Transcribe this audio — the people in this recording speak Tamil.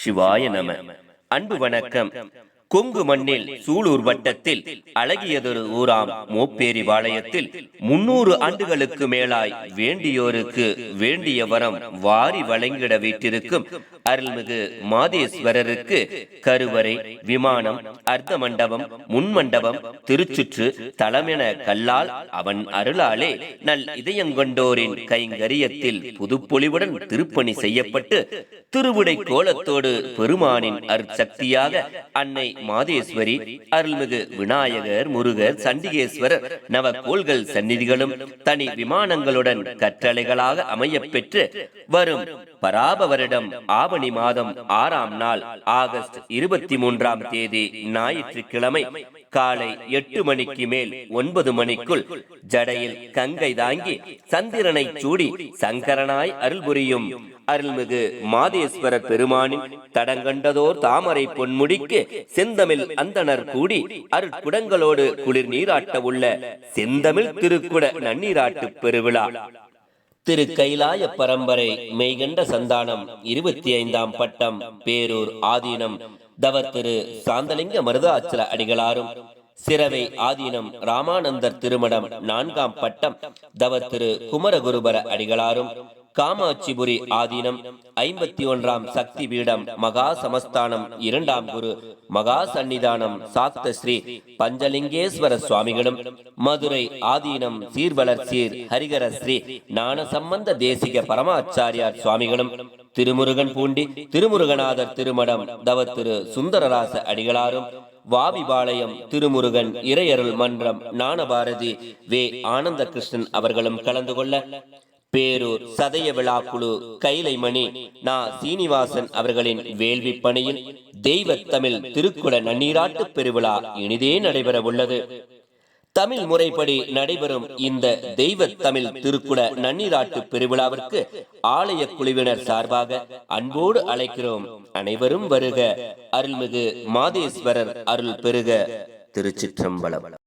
சிவாய நம. அன்பு வணக்கம். கொங்கு மண்ணில் சூலூர் வட்டத்தில் அழகியதொரு ஊராம் மோப்பேரி பாளையத்தில் 300 ஆண்டுகளுக்கு மேலாய் வேண்டியோருக்கு வேண்டிய வரம் வாரி வழங்கிட வீட்டிருக்கும் அருள்மிகு மாதேஸ்வரருக்கு கருவறை, விமானம், அர்த்த மண்டபம், முன்மண்டபம், திருச்சுற்று தலமென கல்லால் அவன் அருளாலே நல் இதயங்கொண்டோரின் கைங்கரியத்தில் புதுப்பொலிவுடன் திருப்பணி செய்யப்பட்டு திருவுடை கோலத்தோடு பெருமானின் அருட்சக்தியாக அன்னை மாதேஸ்வரி, அருள்மிகு விநாயகர், முருகர், சண்டிகேஸ்வரர் நவகோள்கள் சந்நிதிகளும் தனி விமானங்களுடன் கற்றளைகளாக அமையப் பெற்று வரும் பராப வருடம் ஆவணி மாதம் 6ஆம் நாள் ஆகஸ்ட் 23ஆம் தேதி ஞாயிற்றுக்கிழமை காலை 8 மணிக்கு மேல் 9 மணிக்குள் ஜடையில் கங்கை தாங்கி சந்திரனை சூடி சங்கரனாய் அருள் புரியும் அருள்மிகு மாதேஸ்வரர் பெருமானின் தடங்கண்டதோர் தாமரை பொன்முடிக்கு செந்தமிழ் அந்தனர் கூடி அருட்குடங்களோடு குளிர் நீராட்ட உள்ள செந்தமிழ் திருக்குட நன்னீராட்டு பெருவிழா திரு கைலாய பரம்பரை மெய்கண்ட சந்தானம் 25ஆம் பட்டம் பேரூர் ஆதீனம் தவர் திரு சாந்தலிங்க மருதாச்சல அடிகளாரும், சிரவை ஆதீனம் ராமானந்தர் திருமடம் 4ஆம் பட்டம் தவர் திரு குமரகுருபர அடிகளாரும், காமாட்சிபுரி ஆதீனம் 51ஆம் சக்தி பீடம் மகா சமஸ்தானம் 2ஆம் குரு மகா சன்னிதானம் சாக்த ஸ்ரீ பஞ்சலிங்கேஸ்வர சுவாமிகளும், மதுரை ஆதீனம் சீர்வளர் சீர் ஹரிகர ஸ்ரீ ஞான சம்பந்த தேசிக பரமாச்சாரியார் சுவாமிகளும், திருமுருகன் பூண்டி திருமுருகநாதர் திருமடம் தவ திரு சுந்தரராச அடிகளாரும், வாவிபாளையம் திருமுருகன் இறையருள் மன்றம் ஞானபாரதி வே ஆனந்த கிருஷ்ணன் அவர்களும் கலந்து கொள்ள பேரூர் சதய விழாக்குழு கைலைமணி நா சீனிவாசன் அவர்களின் வேள்வி பணியில் தெய்வ தமிழ் திருக்குட நன்னீராட்டு பெருவிழா இனிதே நடைபெற உள்ளது. தமிழ் முறைப்படி நடைபெறும் இந்த தெய்வ தமிழ் திருக்குட நன்னீராட்டு பெருவிழாவிற்கு ஆலய குழுவினர் சார்பாக அன்போடு அழைக்கிறோம். அனைவரும் வருக. அருள்மிகு மாதேஸ்வரர் அருள் பெருக. திருச்சிற்றம்பலம்.